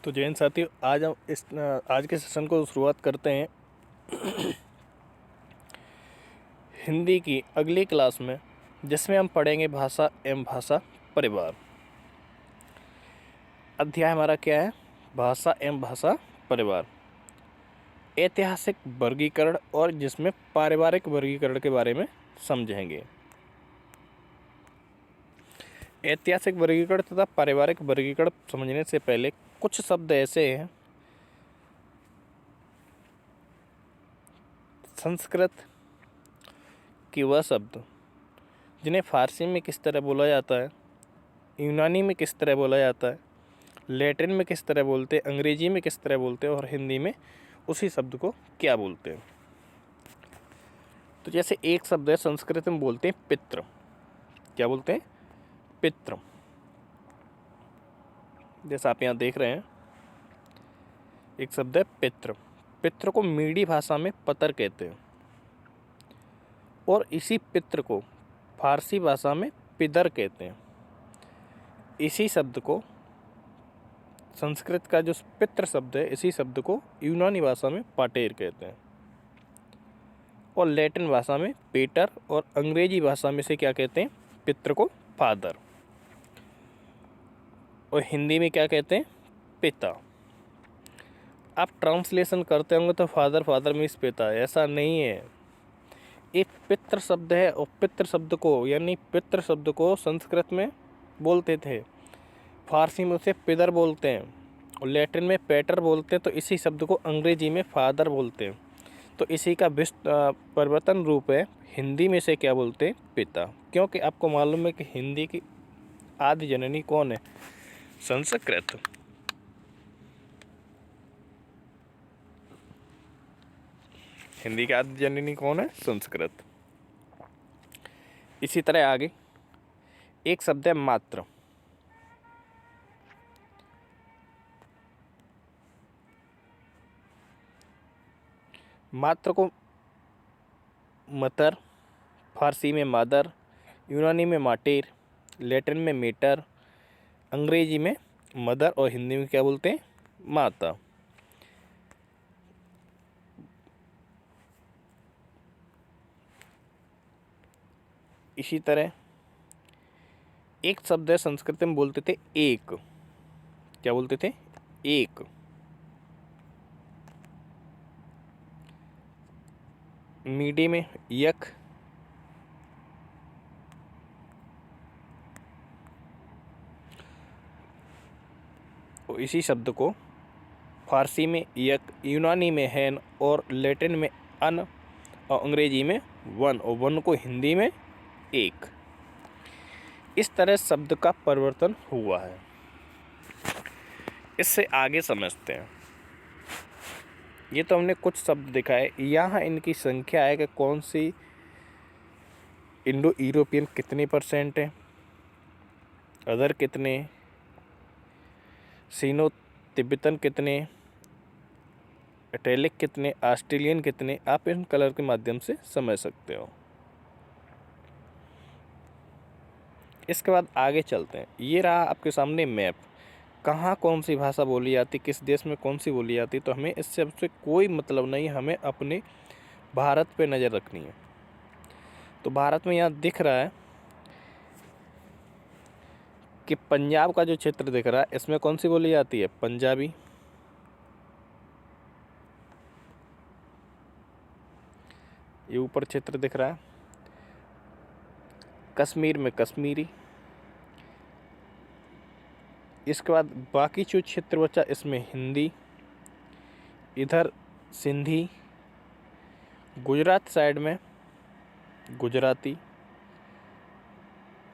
तो जैन साथियों, आज हम आज के सेशन को शुरुआत करते हैं हिंदी की अगली क्लास में, जिसमें हम पढ़ेंगे भाषा एवं भाषा परिवार। अध्याय हमारा क्या है? भाषा एवं भाषा परिवार। ऐतिहासिक वर्गीकरण, और जिसमें पारिवारिक वर्गीकरण के बारे में समझेंगे। ऐतिहासिक वर्गीकरण तथा पारिवारिक वर्गीकरण समझने से पहले कुछ शब्द ऐसे हैं संस्कृत कि वह शब्द जिन्हें फारसी में किस तरह बोला जाता है, यूनानी में किस तरह बोला जाता है, लैटिन में किस तरह बोलते हैं, अंग्रेजी में किस तरह बोलते हैं, और हिंदी में उसी शब्द को क्या बोलते हैं। तो जैसे एक शब्द है, संस्कृत में बोलते हैं पितृ। क्या बोलते हैं? पितृ। जैसा आप यहाँ देख रहे हैं, एक शब्द है पितृ। पितृ को मीडी भाषा में पतर कहते हैं, और इसी पितृ को फारसी भाषा में पिदर कहते हैं। इसी शब्द को, संस्कृत का जो पितृ शब्द है, इसी शब्द को यूनानी भाषा में पाटेर कहते हैं, और लैटिन भाषा में पेटर, और अंग्रेजी भाषा में से क्या कहते हैं? पितृ को फादर। और हिंदी में क्या कहते हैं? पिता। आप ट्रांसलेशन करते होंगे तो फादर फादर मीन्स पिता, ऐसा नहीं है। एक पितृ शब्द है, और पितृ शब्द को, यानी पितृ शब्द को संस्कृत में बोलते थे, फारसी में उसे पिदर बोलते हैं, और लैटिन में पेटर बोलते हैं। तो इसी शब्द को अंग्रेजी में फादर बोलते हैं। तो इसी का परिवर्तन रूप है, हिंदी में से क्या बोलते हैं? पिता। क्योंकि आपको मालूम है कि हिंदी की आदि जननी कौन है? संस्कृत। हिंदी की आदि जननी कौन है? संस्कृत। इसी तरह आगे एक शब्द है मात्र। मात्र को मतर, फारसी में मादर, यूनानी में माटेर, लैटिन में मेटर, अंग्रेजी में मदर, और हिंदी में क्या बोलते हैं? माता। इसी तरह एक शब्द है, संस्कृत में बोलते थे एक। क्या बोलते थे? एक। मीडी में यक, और इसी शब्द को फारसी में यक, यूनानी में हैन, और लैटिन में अन, और अंग्रेजी में वन, और वन को हिंदी में एक। इस तरह शब्द का परिवर्तन हुआ है। इससे आगे समझते हैं। ये तो हमने कुछ शब्द दिखाए। यहाँ इनकी संख्या है कि कौन सी इंडो यूरोपियन कितने % है, अदर कितने, सीनो तिब्बतन कितने, इटैलिक कितने, ऑस्ट्रेलियन कितने। आप इन कलर के माध्यम से समझ सकते हो। इसके बाद आगे चलते हैं। ये रहा आपके सामने मैप। कहाँ कौन सी भाषा बोली जाती, किस देश में कौन सी बोली जाती। तो हमें इससे सबसे कोई मतलब नहीं, हमें अपने भारत पे नज़र रखनी है। तो भारत में यहाँ दिख रहा है कि पंजाब का जो क्षेत्र दिख रहा है, इसमें कौन सी बोली जाती है? पंजाबी। ये ऊपर क्षेत्र दिख रहा है, कश्मीर में कश्मीरी। इसके बाद बाकी जो क्षेत्र बचा, इसमें हिंदी, इधर सिंधी, गुजरात साइड में गुजराती,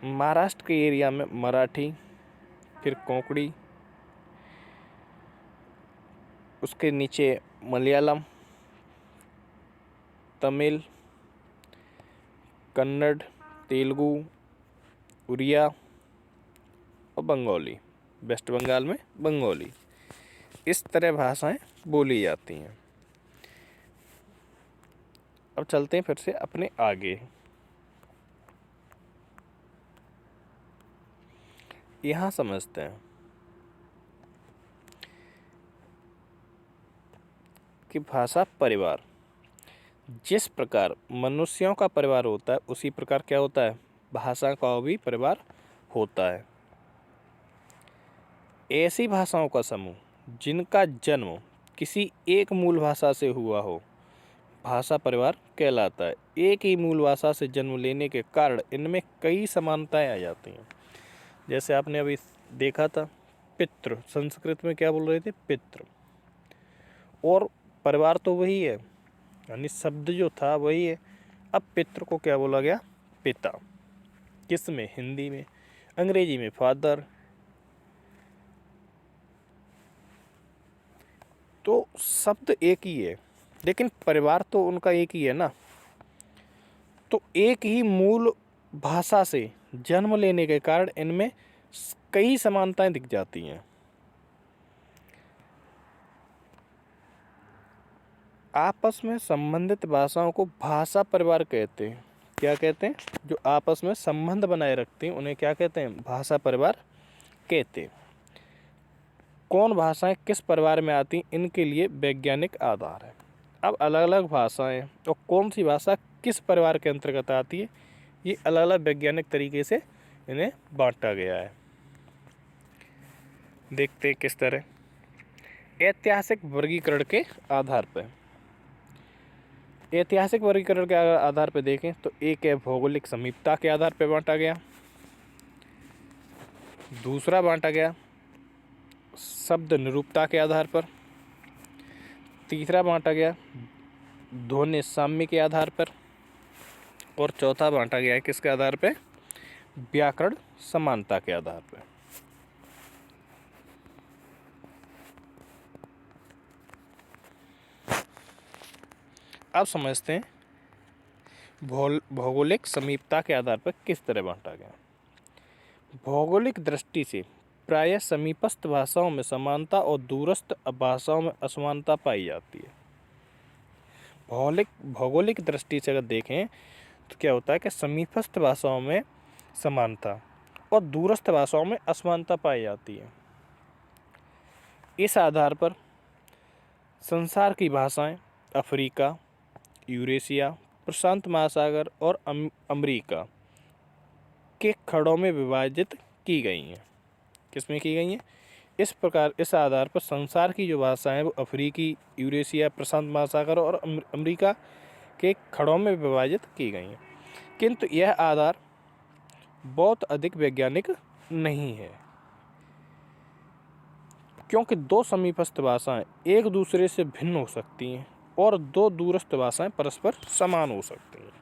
महाराष्ट्र के एरिया में मराठी, फिर कोंकणी, उसके नीचे मलयालम, तमिल, कन्नड़, तेलुगु, उड़िया, और बंगाली। वेस्ट बंगाल में बंगाली। इस तरह भाषाएं बोली जाती हैं। अब चलते हैं फिर से अपने आगे। यहाँ समझते हैं। कि भाषा परिवार, जिस प्रकार मनुष्यों का परिवार होता है उसी प्रकार क्या होता है, भाषा का भी परिवार होता है। ऐसी भाषाओं का समूह जिनका जन्म किसी एक मूल भाषा से हुआ हो, भाषा परिवार कहलाता है। एक ही मूल भाषा से जन्म लेने के कारण इनमें कई समानताएं आ जाती हैं। जैसे आपने अभी देखा था, पितृ, संस्कृत में क्या बोल रहे थे, पितृ, और परिवार तो वही है, यानी शब्द जो था वही है। अब पितृ को क्या बोला गया, पिता। किस में, हिंदी में, अंग्रेजी में फादर। तो शब्द एक ही है लेकिन परिवार तो उनका एक ही है ना। तो एक ही मूल भाषा से जन्म लेने के कारण इनमें कई समानताएं दिख जाती हैं। आपस में संबंधित भाषाओं को भाषा परिवार कहते हैं। क्या कहते हैं, जो आपस में संबंध बनाए रखते हैं उन्हें क्या कहते हैं, भाषा परिवार कहते हैं। कौन भाषाएं किस परिवार में आती हैं, इनके लिए वैज्ञानिक आधार है। अब अलग अलग भाषाएं और कौन सी भाषा किस परिवार के अंतर्गत आती है, ये अलग अलग वैज्ञानिक तरीके से इन्हें बांटा गया है। देखते हैं किस तरह। ऐतिहासिक वर्गीकरण के आधार पर, ऐतिहासिक वर्गीकरण के आधार पर देखें तो एक है भौगोलिक समीपता के आधार पर बांटा गया, दूसरा बांटा गया शब्द निरूपता के आधार पर, तीसरा बांटा गया ध्वनि साम्य के आधार पर, और चौथा बांटा गया है किसके आधार पर, व्याकरण समानता के आधार पर। अब समझते हैं भौगोलिक समीपता के आधार पर किस तरह बांटा गया। भौगोलिक दृष्टि से प्रायः समीपस्थ भाषाओं में समानता और दूरस्थ भाषाओं में असमानता पाई जाती है। भौगोलिक दृष्टि से अगर देखें तो क्या होता है कि समीपस्थ भाषाओं में समानता और दूरस्थ भाषाओं में असमानता पाई जाती है। इस आधार पर संसार की भाषाएं अफ्रीका, यूरेशिया, प्रशांत महासागर और अमेरिका के खंडों में विभाजित की गई हैं। किसमें की गई हैं, इस प्रकार इस आधार पर संसार की जो भाषाएं वो अफ्रीकी, यूरेशिया, प्रशांत महासागर और अमेरिका के खंडों में विभाजित की गई हैं। किंतु यह आधार बहुत अधिक वैज्ञानिक नहीं है, क्योंकि दो समीपस्थ भाषाएं एक दूसरे से भिन्न हो सकती हैं और दो दूरस्थ भाषाएं परस्पर समान हो सकती हैं।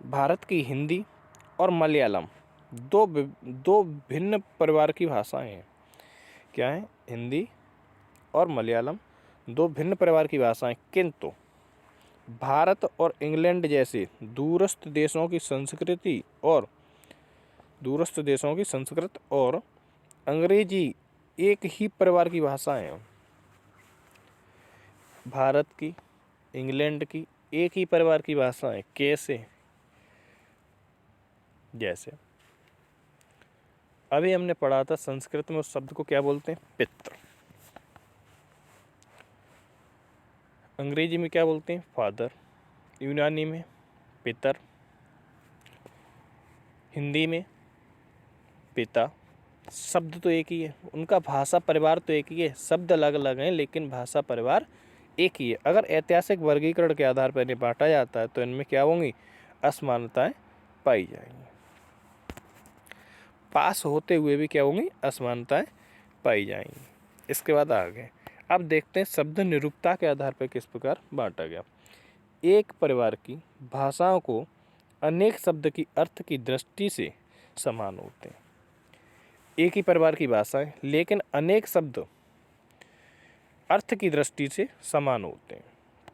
भारत की हिंदी और मलयालम दो भिन्न परिवार की भाषाएं हैं। क्या है, हिंदी और मलयालम दो भिन्न परिवार की भाषाएं, किंतु भारत और इंग्लैंड जैसे दूरस्थ देशों की संस्कृत और अंग्रेजी एक ही परिवार की भाषाएं हैं। भारत की, इंग्लैंड की एक ही परिवार की भाषाएं। कैसे, जैसे अभी हमने पढ़ा था संस्कृत में उस शब्द को क्या बोलते हैं, पितृ। अंग्रेजी में क्या बोलते हैं, फादर। यूनानी में पितर। हिंदी में पिता। शब्द तो एक ही है, उनका भाषा परिवार तो एक ही है, शब्द अलग अलग हैं लेकिन भाषा परिवार एक ही है। अगर ऐतिहासिक वर्गीकरण के आधार पर इन्हें बांटा जाता है तो इनमें क्या होंगी, असमानताएं पाई जाएंगी। पास होते हुए भी क्या होंगी, असमानताएं पाई जाएंगी। इसके बाद आगे अब देखते हैं शब्द निरूपता के आधार पर किस प्रकार बांटा गया। एक परिवार की भाषाओं को अनेक शब्द की अर्थ की दृष्टि से समान होते हैं। एक ही परिवार की भाषाएं लेकिन अनेक शब्द अर्थ की दृष्टि से समान होते हैं।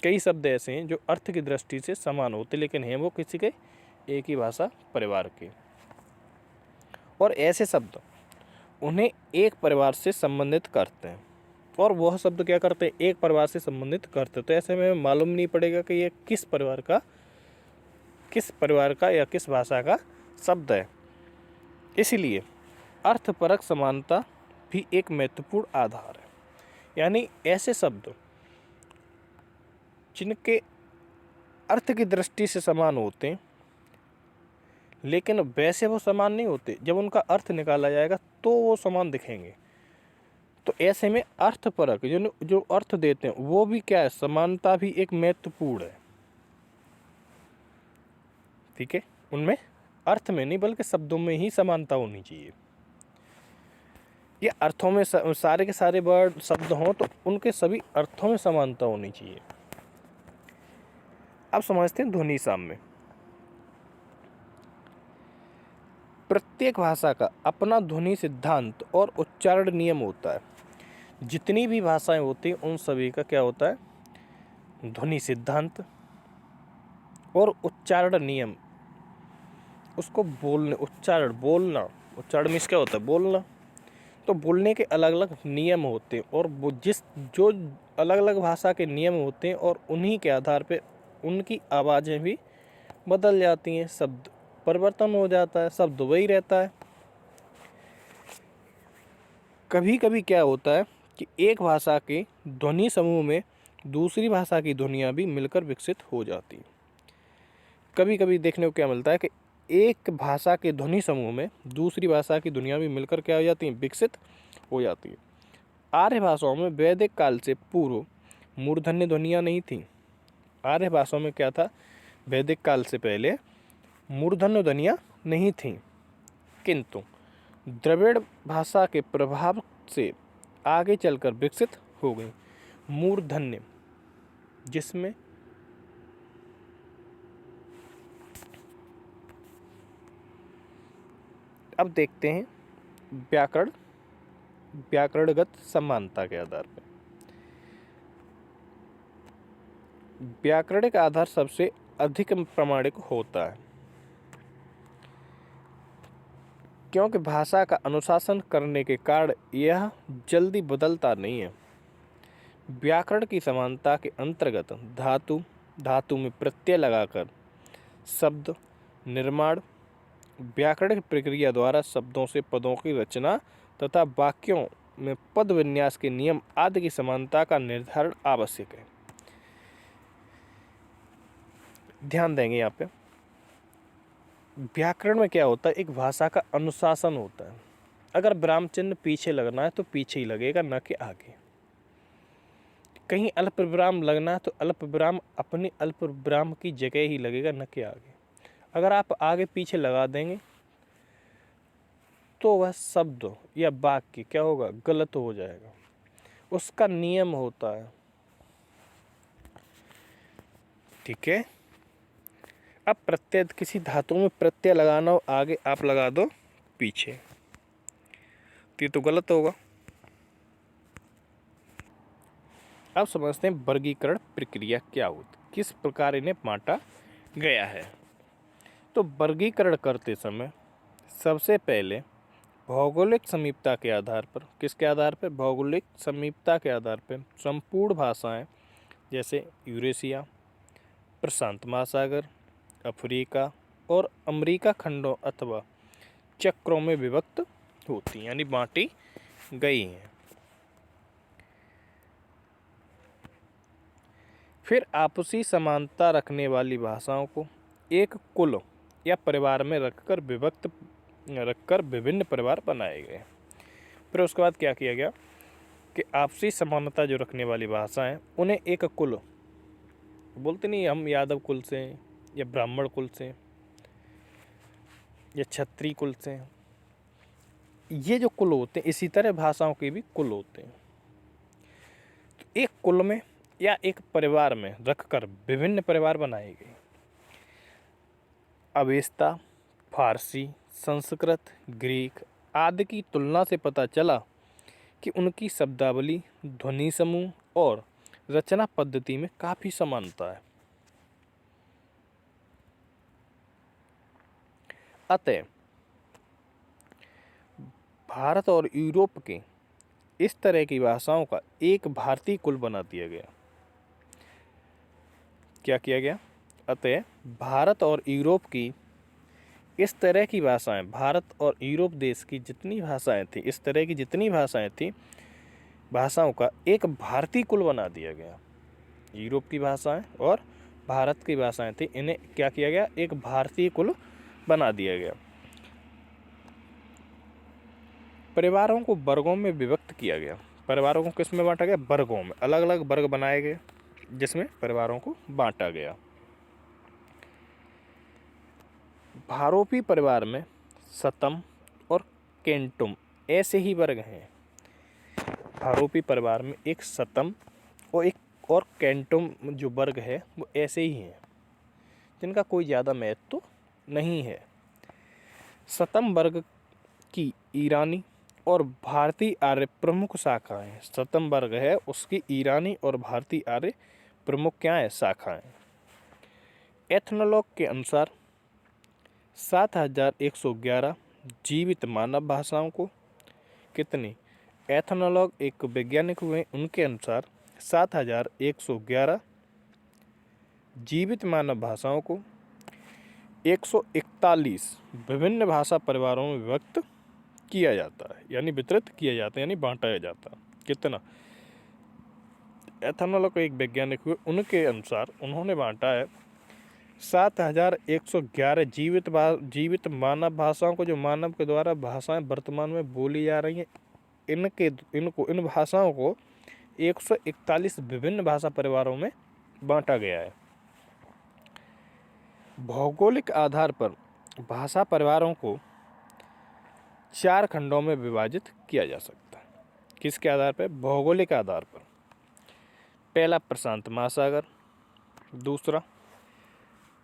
कई शब्द ऐसे हैं जो अर्थ की दृष्टि से समान होते लेकिन हैं वो किसी के, एक ही भाषा परिवार के। और ऐसे शब्द उन्हें एक परिवार से संबंधित करते हैं, और वह शब्द क्या करते हैं, एक परिवार से संबंधित करते हैं। तो ऐसे में मालूम नहीं पड़ेगा कि ये किस परिवार का या किस भाषा का शब्द है। इसलिए अर्थपरक समानता भी एक महत्वपूर्ण आधार है। यानी ऐसे शब्द जिनके अर्थ की दृष्टि से समान होते हैं, लेकिन वैसे वो समान नहीं होते, जब उनका अर्थ निकाला जाएगा तो वो समान दिखेंगे। तो ऐसे में अर्थपरक जो अर्थ देते हैं वो भी क्या है, समानता भी एक महत्वपूर्ण है। ठीक है, उनमें अर्थ में नहीं बल्कि शब्दों में ही समानता होनी चाहिए। ये अर्थों में सारे के सारे वर्ड शब्द हों तो उनके सभी अर्थों में समानता होनी चाहिए। अब समझते हैं ध्वनि साम्य। प्रत्येक भाषा का अपना ध्वनि सिद्धांत और उच्चारण नियम होता है। जितनी भी भाषाएं होती हैं उन सभी का क्या होता है, ध्वनि सिद्धांत और उच्चारण नियम। उसको बोलने, उच्चारण मीन्स क्या होता है, बोलना। तो बोलने के अलग अलग नियम होते हैं और वो जो अलग अलग भाषा के नियम होते हैं और उन्हीं के आधार पे उनकी आवाज़ें भी बदल जाती हैं, शब्द परिवर्तन हो जाता है, शब्द वही रहता है। कभी कभी क्या होता है कि एक भाषा के ध्वनि समूह में दूसरी भाषा की ध्वनियाँ भी मिलकर विकसित हो जाती हैं। कभी कभी देखने को क्या मिलता है कि एक भाषा के ध्वनि समूह में दूसरी भाषा की ध्वनियाँ भी मिलकर क्या हो जाती हैं, विकसित हो जाती है। आर्य भाषाओं में वैदिक काल से पूर्व मूर्धन्य ध्वनियाँ नहीं थीं। आर्य भाषाओं में क्या था, वैदिक काल से पहले मूर्धन्य ध्वनियाँ नहीं थीं, किंतु द्रविड़ भाषा के प्रभाव से आगे चलकर विकसित हो गई मूर्धन्य, जिसमें अब देखते हैं व्याकरणगत समानता के आधार पर। व्याकरणिक आधार सबसे अधिक प्रामाणिक होता है, क्योंकि भाषा का अनुशासन करने के कारण यह जल्दी बदलता नहीं है। व्याकरण की समानता के अंतर्गत धातु में प्रत्यय लगाकर शब्द निर्माण, व्याकरण की प्रक्रिया द्वारा शब्दों से पदों की रचना तथा वाक्यों में पद विन्यास के नियम आदि की समानता का निर्धारण आवश्यक है। ध्यान देंगे यहाँ पे, व्याकरण में क्या होता है, एक भाषा का अनुशासन होता है। अगर विराम चिन्ह पीछे लगना है तो पीछे ही लगेगा, न कि आगे। कहीं अल्प विराम लगना है तो अल्प विराम अपने अल्प विराम की जगह ही लगेगा, न कि आगे। अगर आप आगे पीछे लगा देंगे तो वह शब्द या वाक्य क्या होगा, गलत हो जाएगा। उसका नियम होता है। ठीक है, अब प्रत्यय, किसी धातु में प्रत्यय लगाना हो आगे, आप लगा दो पीछे, तो ये तो गलत होगा। अब समझते हैं वर्गीकरण प्रक्रिया क्या होती, किस प्रकार इन्हें बांटा गया है। तो वर्गीकरण करते समय सबसे पहले भौगोलिक समीपता के आधार पर, किसके आधार पर, भौगोलिक समीपता के आधार पर संपूर्ण भाषाएं जैसे यूरेशिया, प्रशांत महासागर, अफ्रीका और अमेरिका खंडों अथवा चक्रों में विभक्त होती, यानी बांटी गई हैं। फिर आपसी समानता रखने वाली भाषाओं को एक कुल या परिवार में रखकर विभिन्न परिवार बनाए गए। फिर उसके बाद क्या किया गया कि आपसी समानता जो रखने वाली भाषाएं, उन्हें एक कुल बोलते नहीं, हम यादव कुल से या ब्राह्मण कुल से या क्षत्रिय कुल से, ये जो कुल होते हैं इसी तरह भाषाओं के भी कुल होते हैं। तो एक कुल में या एक परिवार में रखकर विभिन्न परिवार बनाए गए। अवेस्ता, फारसी, संस्कृत, ग्रीक आदि की तुलना से पता चला कि उनकी शब्दावली, ध्वनि समूह और रचना पद्धति में काफ़ी समानता है। अतः भारत और यूरोप के इस तरह की भाषाओं का एक भारतीय कुल बना दिया गया। क्या किया गया? अतः भारत और यूरोप की इस तरह की भाषाएं, भारत और यूरोप देश की जितनी भाषाएं थी, इस तरह की जितनी भाषाएं थी, भाषाओं का एक भारतीय कुल बना दिया गया। यूरोप की भाषाएं और भारत की भाषाएं थी, इन्हें क्या किया गया, एक भारतीय कुल बना दिया गया। परिवारों को वर्गों में विभक्त किया गया। परिवारों को किस में बांटा गया, वर्गों में, अलग अलग वर्ग बनाए गए जिसमें परिवारों को बांटा गया। भारोपी परिवार में सतम और केंटुम ऐसे ही वर्ग हैं। भारोपी परिवार में एक सतम और केंटुम जो वर्ग है वो ऐसे ही हैं, जिनका कोई ज़्यादा महत्व नहीं है। सतम वर्ग की ईरानी और भारतीय आर्य प्रमुख शाखाएं। सतम वर्ग है, उसकी ईरानी और भारतीय आर्य प्रमुख क्या है, शाखाएं। एथनोलॉग के अनुसार 7111 जीवित मानव भाषाओं को, कितनी, एथनोलॉग एक वैज्ञानिक हुए, उनके अनुसार 7111 जीवित मानव भाषाओं को 141 विभिन्न भाषा परिवारों में विभक्त किया जाता है, यानी वितरित किया जाता है, यानी बांटा जाता है। कितना, एथनोलॉग एक वैज्ञानिक हुए, उनके अनुसार उन्होंने बांटा है 7111 जीवित मानव भाषाओं को, जो मानव के द्वारा भाषाएं वर्तमान में बोली जा रही हैं, इन भाषाओं को 141 विभिन्न भाषा परिवारों में बांटा गया है। भौगोलिक आधार पर भाषा परिवारों को 4 खंडों में विभाजित किया जा सकता है। किसके आधार पर, भौगोलिक आधार पर। पहला प्रशांत महासागर, दूसरा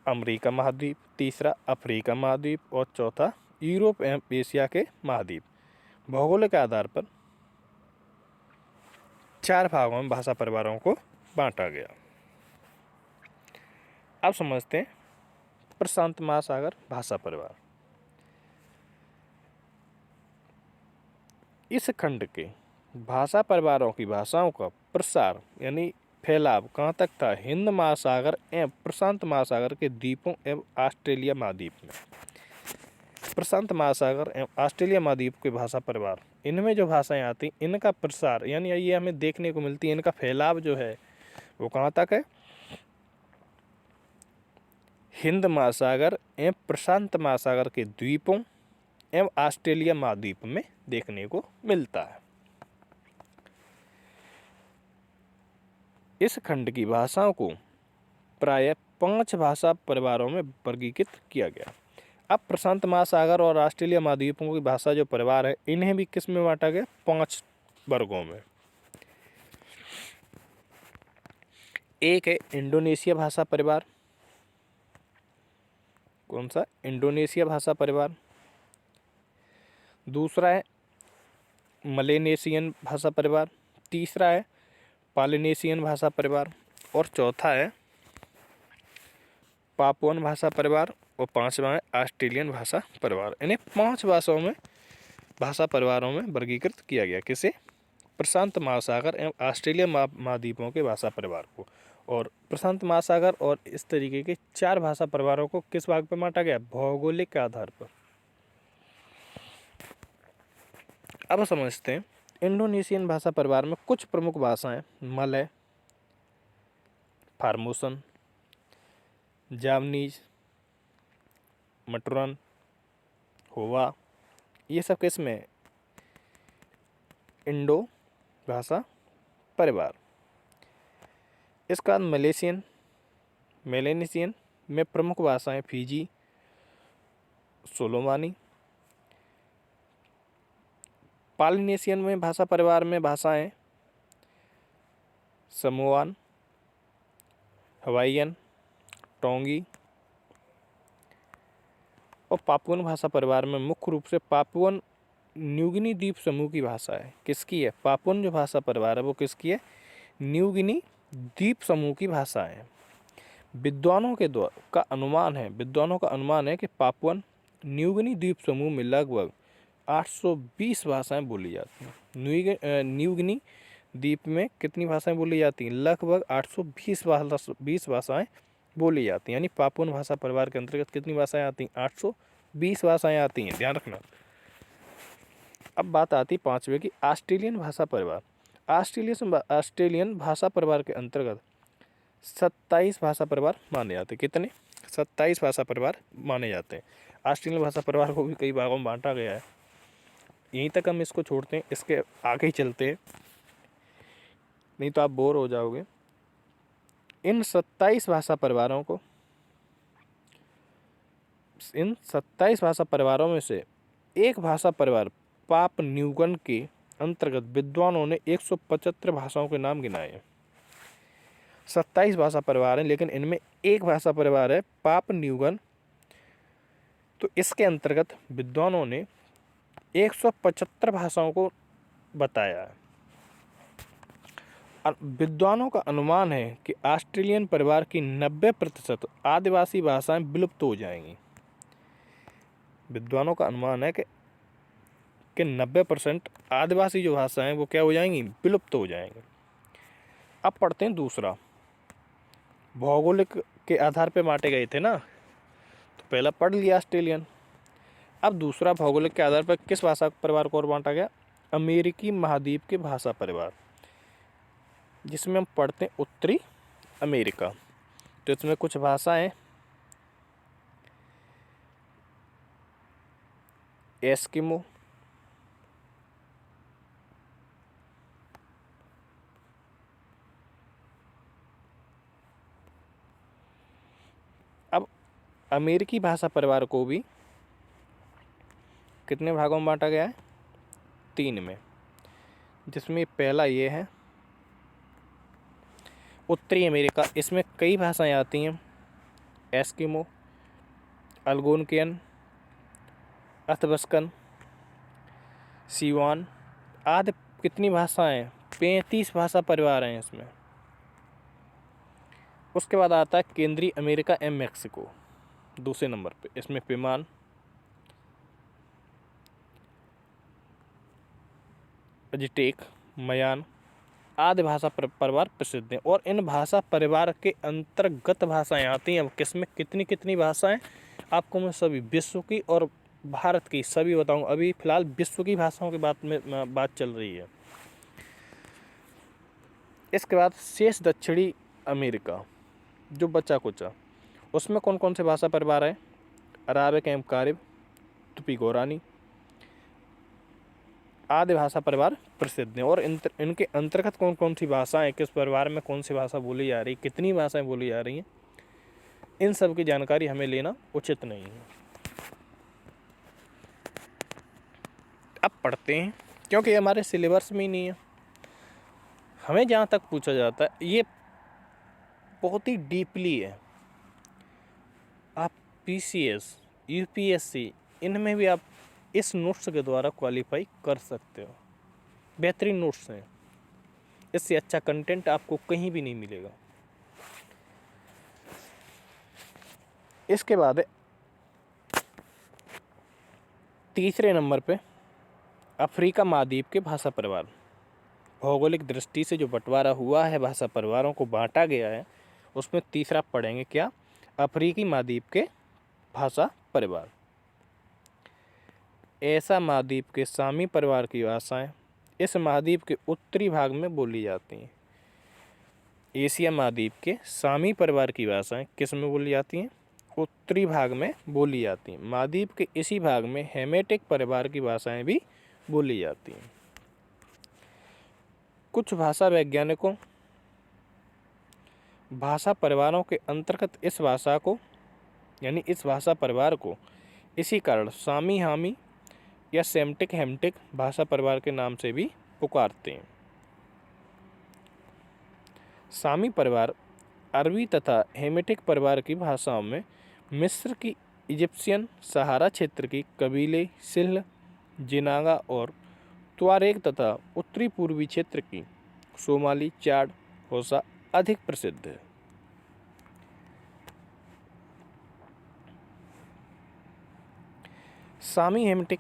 अमेरिका महाद्वीप, तीसरा अफ्रीका महाद्वीप और चौथा यूरोप एवं एशिया के महाद्वीप। भौगोलिक आधार पर 4 भागों में भाषा परिवारों को बांटा गया। अब समझते हैं प्रशांत महासागर भाषा परिवार। इस खंड के भाषा परिवारों की भाषाओं का प्रसार यानी फैलाव कहाँ तक था, हिंद महासागर एवं प्रशांत महासागर के द्वीपों एवं ऑस्ट्रेलिया महाद्वीप में। प्रशांत महासागर एवं ऑस्ट्रेलिया महाद्वीप के भाषा परिवार, इनमें जो भाषाएं आती, इनका प्रसार यानी ये हमें देखने को मिलती है, इनका फैलाव जो है वो कहाँ तक है, हिंद महासागर एवं प्रशांत महासागर के द्वीपों एवं ऑस्ट्रेलिया महाद्वीप में देखने को मिलता है। इस खंड की भाषाओं को प्रायः 5 भाषा परिवारों में वर्गीकृत किया गया। अब प्रशांत महासागर और ऑस्ट्रेलिया महाद्वीपों की भाषा जो परिवार है, इन्हें भी किस में बांटा गया, 5 वर्गों में। एक है इंडोनेशिया भाषा परिवार। कौन सा, इंडोनेशिया भाषा परिवार। दूसरा है मलेनेशियन भाषा परिवार। तीसरा है पॉलिनेशियन भाषा परिवार और चौथा है पापुअन भाषा परिवार और 5वां है ऑस्ट्रेलियन भाषा परिवार। इन्हें 5 भाषाओं में भाषा परिवारों में वर्गीकृत किया गया। किसे, प्रशांत महासागर एवं ऑस्ट्रेलिया महाद्वीपों के भाषा परिवार को। और प्रशांत महासागर और इस तरीके के 4 भाषा परिवारों को किस भाग पर बांटा गया, भौगोलिक के आधार पर। अब समझते हैं इंडोनेशियन भाषा परिवार में कुछ प्रमुख भाषाएं मलय, फार्मोसन, जावनीज, मटुरन, होवा, ये सब किसमें, इंडो भाषा परिवार। इसका मेलेनेशियन में प्रमुख भाषाएं फिजी, सोलोमानी। पॉलिनेशियन में भाषा परिवार में भाषाएं समोआन, हवाईयन, टोंगी। और पापुअन भाषा परिवार में मुख्य रूप से पापुअन न्यूगिनी द्वीप समूह की भाषा है। किसकी है, पापुअन जो भाषा परिवार है वो किसकी है, न्यूगिनी द्वीप समूह की भाषा है। विद्वानों का अनुमान है कि पापुअन न्यूगिनी द्वीप समूह में लगभग 820 भाषाएं बोली जाती हैं। न्यूगिनी द्वीप में कितनी भाषाएं बोली जाती हैं, लगभग 820 भाषाएं बोली जाती हैं। यानी पापुअन भाषा परिवार के अंतर्गत कितनी भाषाएं आती हैं, 820 20 भाषाएं आती हैं, ध्यान रखना। अब बात आती है 5वें की, ऑस्ट्रेलियन भाषा परिवार। ऑस्ट्रेलियन भाषा परिवार के अंतर्गत 27 भाषा परिवार माने जाते हैं। कितने? 27 भाषा परिवार माने जाते हैं। ऑस्ट्रेलियन भाषा परिवार को भी कई भागों में बांटा गया है। यहीं तक हम इसको छोड़ते हैं, इसके आगे ही चलते हैं, नहीं तो आप बोर हो जाओगे। इन 27 भाषा परिवारों में से एक भाषा परिवार पाप न्यूगन के अंतर्गत विद्वानों ने 175 भाषाओं के नाम गिनाए हैं। 27 भाषा परिवार हैं, लेकिन इनमें एक भाषा परिवार है पाप न्यूगन। तो इसके अंतर्गत विद्वानों ने 175 भाषाओं को बताया है। विद्वानों का अनुमान है कि ऑस्ट्रेलियन परिवार की 90% आदिवासी भाषाएं विलुप्त हो जाएंगी। विद्वानों का अनुमान है कि 90% आदिवासी जो भाषाएं वो क्या हो जाएंगी? विलुप्त हो जाएंगी। अब पढ़ते हैं दूसरा। भौगोलिक के आधार पे बांटे गए थे ना, तो पहला पढ़ लिया ऑस्ट्रेलियन। अब दूसरा भौगोलिक के आधार पर किस भाषा परिवार को और बांटा गया? अमेरिकी महाद्वीप के भाषा परिवार, जिसमें हम पढ़ते हैं उत्तरी अमेरिका। तो इसमें कुछ भाषाएं एस्किमो, अब अमेरिकी भाषा परिवार को भी कितने भागों में बांटा गया है? 3 में, जिसमें पहला ये है उत्तरी अमेरिका। इसमें कई भाषाएं आती हैं, एस्किमो, अल्गोनकियन, अथबस्कन, सिवान आदि। कितनी भाषाएं? 35 भाषा परिवार हैं इसमें। उसके बाद आता है केंद्रीय अमेरिका एवं मैक्सिको दूसरे नंबर पे। इसमें पिमान, अजटेक, मयान आदि भाषा परिवार प्रसिद्ध हैं। और इन भाषा परिवार के अंतर्गत भाषाएं आती हैं। अब किसमें कितनी कितनी भाषाएं आपको मैं सभी विश्व की और भारत की सभी बताऊंगा। अभी फिलहाल विश्व की भाषाओं की बात चल रही है। इसके बाद शेष दक्षिणी अमेरिका जो बचा कुचा, उसमें कौन कौन से भाषा परिवार हैं? अराबिक एवं कारिब, तुपी-गुरानी आदि भाषा परिवार प्रसिद्ध हैं। और इनके अंतर्गत कौन कौन सी भाषाएं, किस परिवार में कौन सी भाषा बोली जा रही, कितनी भाषाएं बोली जा रही हैं, इन सब की जानकारी हमें लेना उचित नहीं है। अब पढ़ते हैं, क्योंकि हमारे सिलेबस में ही नहीं है। हमें जहाँ तक पूछा जाता है ये बहुत ही डीपली है। आप PCS, UPSC इनमें भी आप इस नोट्स के द्वारा क्वालिफाई कर सकते हो। बेहतरीन नोट्स हैं, इससे अच्छा कंटेंट आपको कहीं भी नहीं मिलेगा। इसके बाद तीसरे नंबर पे अफ्रीका महाद्वीप के भाषा परिवार। भौगोलिक दृष्टि से जो बंटवारा हुआ है, भाषा परिवारों को बांटा गया है, उसमें तीसरा पढ़ेंगे क्या? अफ्रीकी महाद्वीप के भाषा परिवार। ऐसा महाद्वीप के सामी परिवार की भाषाएं इस महाद्वीप के उत्तरी भाग में बोली जाती हैं। एशिया महाद्वीप के सामी परिवार की भाषाएं किस में बोली जाती हैं? उत्तरी भाग में बोली जाती हैं। महाद्वीप के इसी भाग में हेमेटिक परिवार की भाषाएं भी बोली जाती हैं। कुछ भाषा वैज्ञानिकों भाषा परिवारों के अंतर्गत इस भाषा को, यानी इस भाषा परिवार को, इसी कारण सामी हामी या सेमटिक हेमटिक भाषा परिवार के नाम से भी पुकारते हैं। सामी परिवार अरबी तथा हेमेटिक परिवार की भाषाओं में मिस्र की, इजिप्शियन, सहारा क्षेत्र की कबीले सिल्ह, जिनागा और तुआरेग तथा उत्तरी पूर्वी क्षेत्र की सोमाली, चाड, होसा अधिक प्रसिद्ध है। सामी हेमेटिक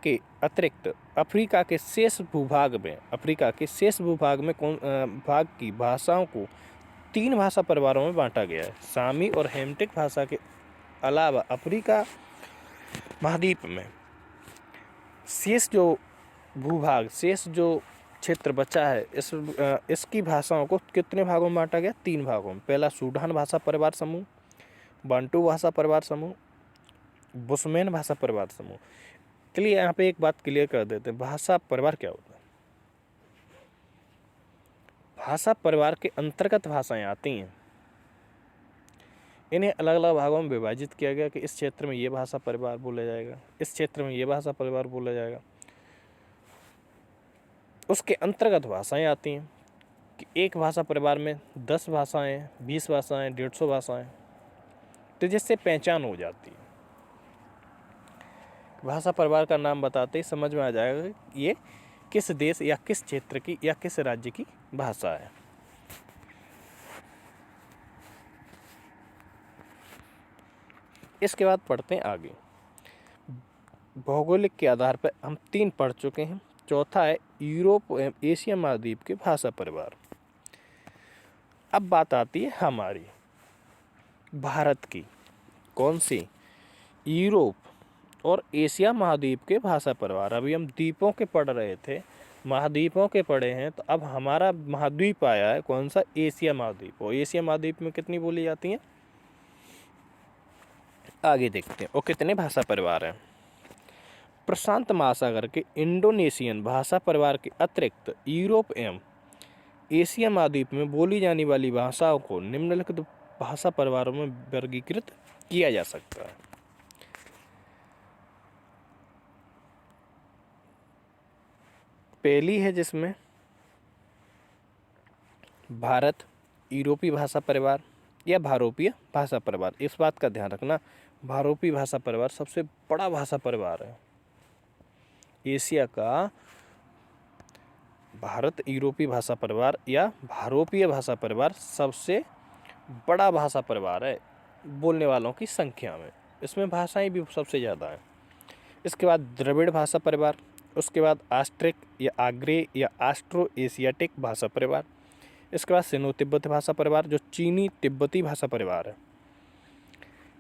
के अतिरिक्त अफ्रीका के शेष भूभाग में कौन भाग की भाषाओं को 3 भाषा परिवारों में बांटा गया है। सामी और हेमटिक भाषा के अलावा अफ्रीका महाद्वीप में शेष जो भूभाग, शेष जो क्षेत्र बचा है, इसकी भाषाओं को कितने भागों में बांटा गया? 3 भागों में। पहला सूडान भाषा परिवार समूह, बांटू भाषा परिवार समूह, बुशमैन भाषा परिवार समूह। चलिए यहाँ पे एक बात क्लियर कर देते हैं, भाषा परिवार क्या होता है। भाषा परिवार के अंतर्गत भाषाएं आती हैं, इन्हें अलग अलग भागों में विभाजित किया गया कि इस क्षेत्र में ये भाषा परिवार बोला जाएगा, इस क्षेत्र में ये भाषा परिवार बोला जाएगा। उसके अंतर्गत भाषाएं आती हैं कि एक भाषा परिवार में 10 भाषाएं, 20 भाषाएं, 150 भाषाएं, तो जिससे पहचान हो जाती है। भाषा परिवार का नाम बताते ही समझ में आ जाएगा कि ये किस देश या किस क्षेत्र की या किस राज्य की भाषा है। इसके बाद पढ़ते हैं आगे। भौगोलिक के आधार पर हम 3 पढ़ चुके हैं। चौथा है यूरोप एवं एशिया महाद्वीप के भाषा परिवार। अब बात आती है हमारी भारत की। कौन सी? यूरोप और एशिया महाद्वीप के भाषा परिवार। अभी हम द्वीपों के पढ़ रहे थे, महाद्वीपों के पढ़े हैं, तो अब हमारा महाद्वीप आया है कौन सा? एशिया महाद्वीप। और एशिया महाद्वीप में कितनी बोली जाती हैं? आगे देखते हैं और कितने भाषा परिवार हैं। प्रशांत महासागर के इंडोनेशियन भाषा परिवार के अतिरिक्त यूरोप एवं एशिया महाद्वीप में बोली जाने वाली भाषाओं को निम्नलिखित भाषा परिवारों में वर्गीकृत किया जा सकता है। पहली है जिसमें भारत यूरोपीय भाषा परिवार या भारोपीय भाषा परिवार। इस बात का ध्यान रखना, भारोपीय भाषा परिवार सबसे बड़ा भाषा परिवार है। एशिया का भारत यूरोपीय भाषा परिवार या भारोपीय भाषा परिवार सबसे बड़ा भाषा परिवार है बोलने वालों की संख्या में। इसमें भाषाएं भी सबसे ज़्यादा हैं। इसके बाद द्रविड़ भाषा परिवार, उसके बाद आस्ट्रिक या आग्रे या आस्ट्रो एशियाटिक भाषा परिवार, इसके बाद सिनो तिब्बती भाषा परिवार जो चीनी तिब्बती भाषा परिवार है।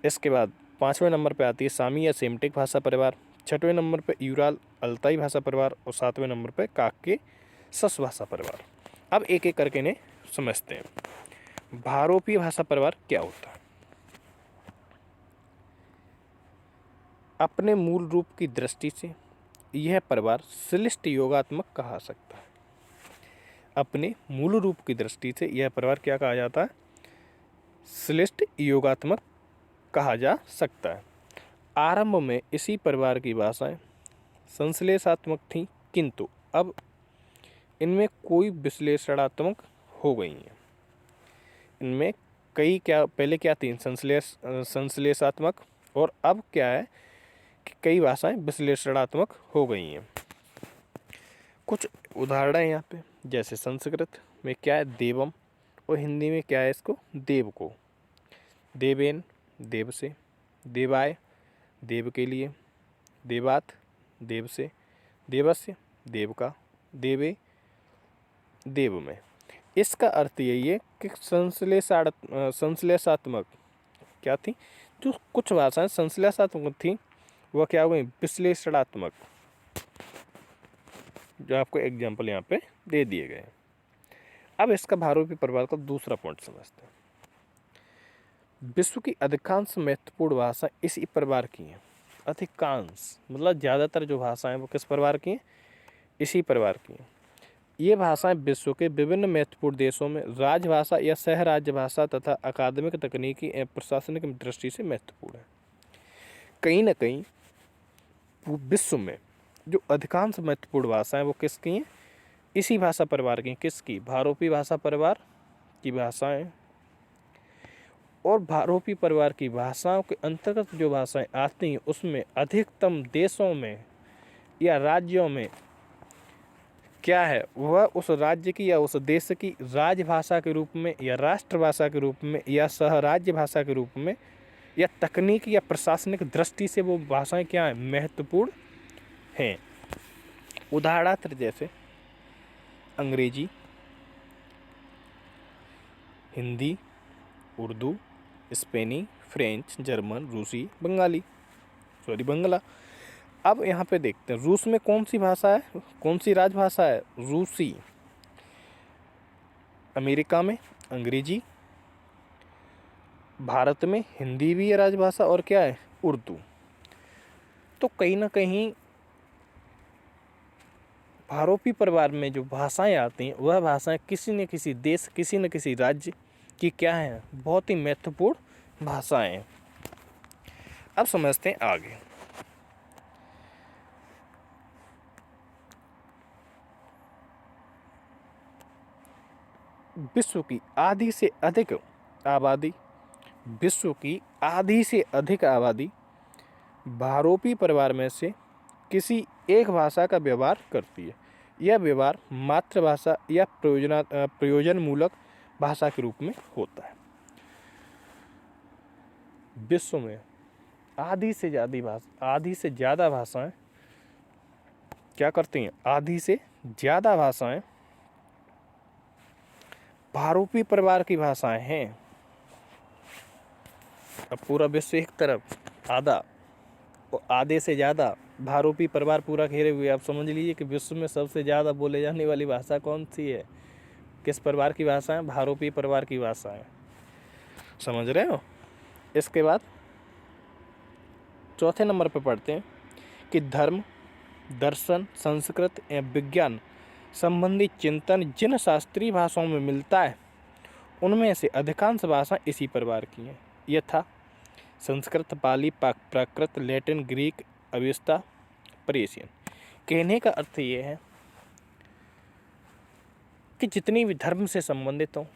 इसके बाद 5वें नंबर पे आती है सामी या सेमटिक भाषा परिवार, 6वें नंबर पे यूराल अल्ताई भाषा परिवार और 7वें नंबर पे काकेशस भाषा परिवार। अब एक एक करके इन्हें समझते हैं। भारोपीय भाषा परिवार क्या होता है? अपने मूल रूप की दृष्टि से यह परिवार श्लिष्ट योगात्मक कहा सकता है। अपने मूल रूप की दृष्टि से यह परिवार क्या कहा जाता है? श्लिष्ट योगात्मक कहा जा सकता है। आरंभ में इसी परिवार की भाषाएं संश्लेषात्मक थीं, किंतु अब इनमें कोई विश्लेषणात्मक हो गई हैं। इनमें कई पहले क्या थी? संश्लेषात्मक, और अब क्या है कि कई भाषाएं विश्लेषणात्मक हो गई हैं। कुछ उदाहरण हैं यहाँ पे, जैसे संस्कृत में क्या है? देवम, और हिंदी में क्या है? इसको देव को। देवेन देव से, देवाय देव के लिए, देवात देव से, देवस्य देव का, देवे देव में। इसका अर्थ यही है कि संश्लेषात्मक क्या थी? जो कुछ भाषाएं संश्लेषात्मक थी वह क्या हो गई? विश्लेषणात्मक, जो आपको एग्जाम्पल यहाँ पे दे दिए गए। अब इसका भारोपीय परिवार का दूसरा पॉइंट समझते हैं। विश्व की अधिकांश महत्वपूर्ण भाषा इसी परिवार की हैं। अधिकांश मतलब ज़्यादातर जो भाषाएं वो किस परिवार की हैं? इसी परिवार की हैं। ये भाषाएं विश्व के विभिन्न महत्वपूर्ण देशों में राजभाषा या सह राज्य भाषा तथा अकादमिक, तकनीकी एवं प्रशासनिक दृष्टि से महत्वपूर्ण है। कहीं ना कहीं विश्व में जो अधिकांश महत्वपूर्ण भाषाएं वो किसकी हैं? इसी भाषा परिवार की। किसकी? भारोपीय भाषा परिवार की भाषाएं। और भारोपी परिवार की भाषाओं के अंतर्गत जो भाषाएं आती हैं उसमें अधिकतम देशों में या राज्यों में क्या है? वह उस राज्य की या उस देश की राजभाषा के रूप में या राष्ट्रभाषा के रूप में या सहराज्य भाषा के रूप में या तकनीकी या प्रशासनिक दृष्टि से वो भाषाएं क्या हैं? महत्वपूर्ण हैं। उदाहरणार्थ जैसे अंग्रेजी, हिंदी, उर्दू, स्पेनी, फ्रेंच, जर्मन, रूसी, बंगला। अब यहाँ पे देखते हैं रूस में कौन सी भाषा है, कौन सी राजभाषा है, रूसी। अमेरिका में अंग्रेजी, भारत में हिंदी भी है राजभाषा, और क्या है, उर्दू। तो कहीं ना कहीं भारोपी परिवार में जो भाषाएं आती हैं वह भाषाएं किसी न किसी देश, किसी न किसी राज्य की क्या है, बहुत ही महत्वपूर्ण भाषाएं हैं। अब समझते हैं आगे। विश्व की आधी से अधिक आबादी, विश्व की आधी से अधिक आबादी भारोपी परिवार में से किसी एक भाषा का व्यवहार करती है। यह व्यवहार मातृभाषा या प्रयोजनमूलक भाषा के रूप में होता है। विश्व में आधी से ज़्यादा भाषाएं क्या करती हैं, आधी से ज़्यादा भाषाएं भारोपी परिवार की भाषाएं हैं। अब पूरा विश्व एक तरफ आधा और आधे से ज़्यादा भारोपी परिवार पूरा घेरे हुए। आप समझ लीजिए कि विश्व में सबसे ज़्यादा बोले जाने वाली भाषा कौन सी है, किस परिवार की भाषा है, भारोपी परिवार की भाषा है। समझ रहे हो। इसके बाद चौथे नंबर पर पढ़ते हैं कि धर्म, दर्शन, संस्कृत एवं विज्ञान संबंधी चिंतन जिन शास्त्रीय भाषाओं में मिलता है उनमें से अधिकांश भाषाएं इसी परिवार की हैं। यथा संस्कृत, पाली, प्राकृत, लैटिन, ग्रीक, अवेस्ता, पर्शियन। कहने का अर्थ ये है कि जितनी भी धर्म से संबंधित हो,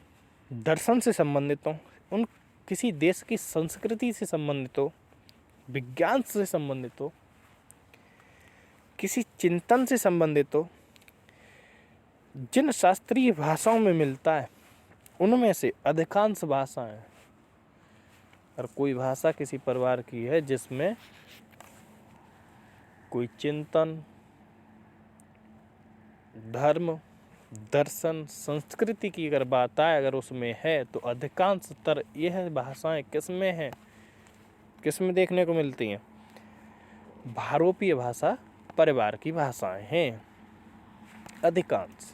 दर्शन से संबंधित हो, उन किसी देश की संस्कृति से संबंधित हो, विज्ञान से संबंधित हो, किसी चिंतन से संबंधित हो, जिन शास्त्रीय भाषाओं में मिलता है उनमें से अधिकांश भाषाएं, और कोई भाषा किसी परिवार की है जिसमें कोई चिंतन, धर्म, दर्शन, संस्कृति की अगर बात आए, अगर उसमें है, तो अधिकांशतर यह भाषाएं किसमें हैं, किसमें देखने को मिलती हैं, भारोपीय भाषा परिवार की भाषाएं हैं अधिकांश।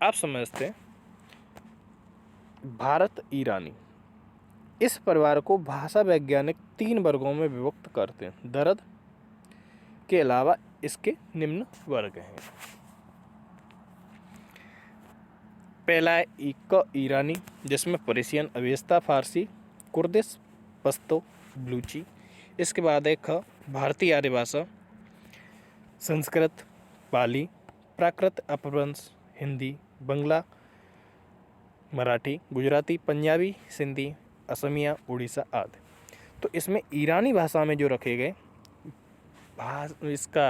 आप समझते हैं भारत ईरानी, इस परिवार को भाषा वैज्ञानिक 3 वर्गों में विभक्त करते हैं। दर्द के अलावा इसके निम्न वर्ग हैं। पहला है ईरानी, जिसमें पर्शियन, अवेस्ता, फारसी, कुर्दिश, पश्तो, बलूची। इसके बाद है ख भारतीय आर्य भाषा, संस्कृत, पाली, प्राकृत, अपभ्रंश, हिंदी, बंगला, मराठी, गुजराती, पंजाबी, सिंधी, असमिया, उड़ीसा आदि। तो इसमें ईरानी भाषा में जो रखे गए इसका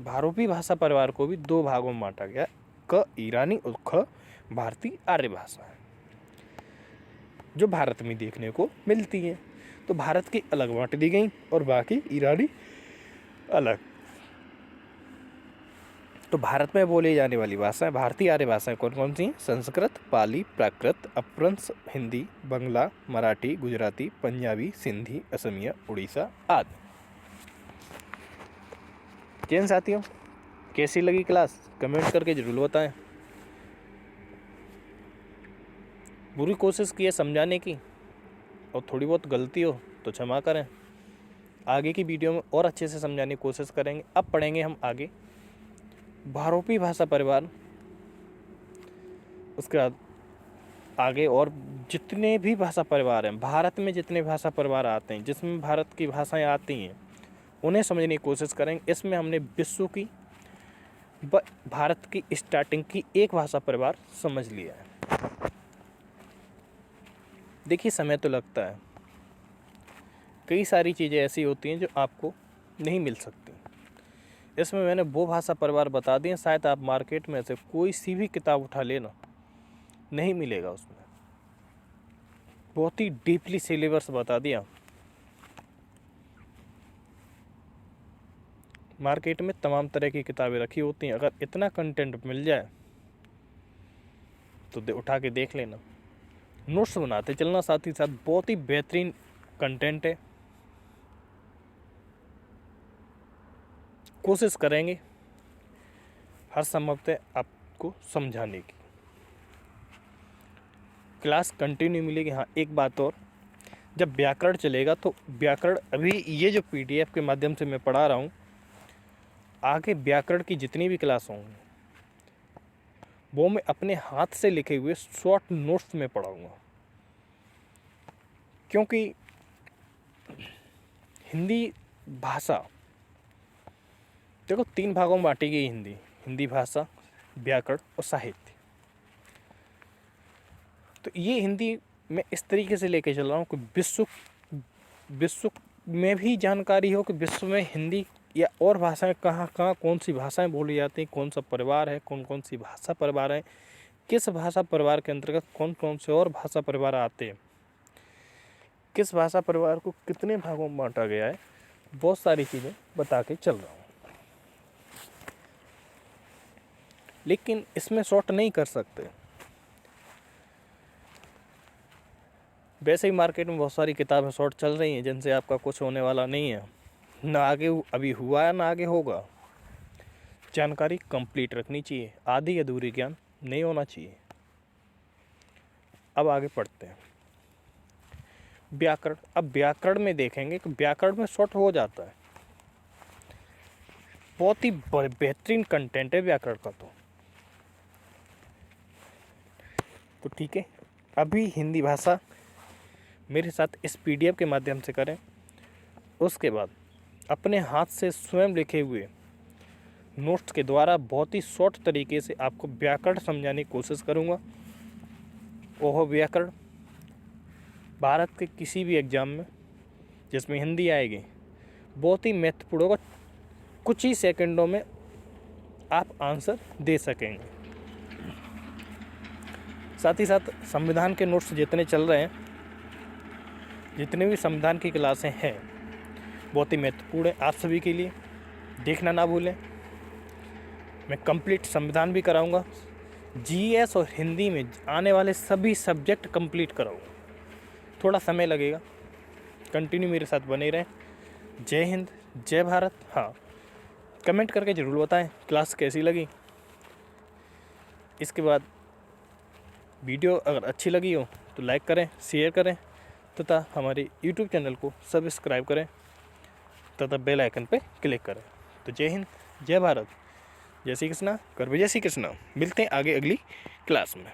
भारोपी भाषा परिवार को भी 2 भागों में बांटा गया, क ईरानी और ख भारतीय आर्य भाषा है, जो भारत में देखने को मिलती है। तो भारत की अलग बांट दी गई और बाकी ईरानी अलग। तो भारत में बोली जाने वाली भाषाएं, भारतीय आर्य भाषाएं कौन कौन सी हैं? संस्कृत, पाली, प्राकृत, अपभ्रंश, हिंदी, बंगला, मराठी, गुजराती, पंजाबी, सिंधी, असमिया, उड़ीसा आदि। चैन साथियों, कैसी लगी क्लास कमेंट करके जरूर बताएं। पूरी कोशिश की है समझाने की, और थोड़ी बहुत गलती हो तो क्षमा करें। आगे की वीडियो में और अच्छे से समझाने की कोशिश करेंगे। अब पढ़ेंगे हम आगे भारोपी भाषा परिवार, उसके बाद आगे और जितने भी भाषा परिवार हैं, भारत में जितने भाषा परिवार आते हैं, जिसमें भारत की भाषाएं आती हैं, उन्हें समझने की कोशिश करेंगे। इसमें हमने विश्व की भारत की स्टार्टिंग की एक भाषा परिवार समझ लिया है। देखिए समय तो लगता है, कई सारी चीज़ें ऐसी होती हैं जो आपको नहीं मिल सकती। इसमें मैंने वो भाषा परिवार बता दिए, शायद आप मार्केट में से कोई सी भी किताब उठा लेना, नहीं मिलेगा उसमें। बहुत ही डीपली सिलेबस बता दिया। मार्केट में तमाम तरह की किताबें रखी होती हैं, अगर इतना कंटेंट मिल जाए तो उठा के देख लेना। नोट्स बनाते चलना, साथ ही साथ बहुत ही बेहतरीन कंटेंट है। कोशिश करेंगे हर संभवतः आपको समझाने की। क्लास कंटिन्यू मिलेगी। हाँ, एक बात और, जब व्याकरण चलेगा तो व्याकरण, अभी ये जो PDF के माध्यम से मैं पढ़ा रहा हूँ, आगे व्याकरण की जितनी भी क्लास होंगी वो मैं अपने हाथ से लिखे हुए शॉर्ट नोट्स में पढ़ाऊँगा। क्योंकि हिंदी भाषा देखो 3 भागों में बांटी गई हिंदी, हिंदी भाषा, व्याकरण और साहित्य। तो ये हिंदी मैं इस तरीके से लेके चल रहा हूँ कि विश्व में भी जानकारी हो कि विश्व में हिंदी या और भाषाएं कहाँ कहाँ कौन सी भाषाएं बोली जाती हैं, कौन सा परिवार है, कौन कौन सी भाषा परिवार है, किस भाषा परिवार के अंतर्गत कौन कौन से और भाषा परिवार आते हैं, किस भाषा परिवार को कितने भागों में बांटा गया है, बहुत सारी चीज़ें बता के चल रहा हूँ। लेकिन इसमें शॉर्ट नहीं कर सकते। वैसे ही मार्केट में बहुत सारी किताबें शॉर्ट चल रही हैं जिनसे आपका कुछ होने वाला नहीं है, ना आगे अभी हुआ है ना आगे होगा। जानकारी कंप्लीट रखनी चाहिए, आधी अधूरी ज्ञान नहीं होना चाहिए। अब आगे पढ़ते हैं व्याकरण। अब व्याकरण में देखेंगे कि व्याकरण में शॉर्ट हो जाता है, बहुत ही बेहतरीन कंटेंट है व्याकरण का। तो ठीक है, अभी हिंदी भाषा मेरे साथ इस PDF के माध्यम से करें, उसके बाद अपने हाथ से स्वयं लिखे हुए नोट्स के द्वारा बहुत ही शॉर्ट तरीके से आपको व्याकरण समझाने की कोशिश करूँगा। वह व्याकरण भारत के किसी भी एग्ज़ाम में जिसमें हिंदी आएगी बहुत ही महत्वपूर्ण होगा, कुछ ही सेकंडों में आप आंसर दे सकेंगे। साथ ही साथ संविधान के नोट्स जितने चल रहे हैं, जितने भी संविधान की क्लासें हैं, बहुत ही महत्वपूर्ण है आप सभी के लिए, देखना ना भूलें। मैं कंप्लीट संविधान भी कराऊंगा, GS और हिंदी में आने वाले सभी सब्जेक्ट कंप्लीट कराऊंगा। थोड़ा समय लगेगा, कंटिन्यू मेरे साथ बने रहें। जय हिंद, जय भारत। हाँ, कमेंट करके ज़रूर बताएं क्लास कैसी लगी। इसके बाद वीडियो अगर अच्छी लगी हो तो लाइक करें, शेयर करें तथा हमारे YouTube चैनल को सब्सक्राइब करें तथा बेल आइकन पे क्लिक करें। तो जय हिंद, जय भारत, जय श्री कृष्णा, कर जय श्री कृष्णा। मिलते हैं आगे अगली क्लास में।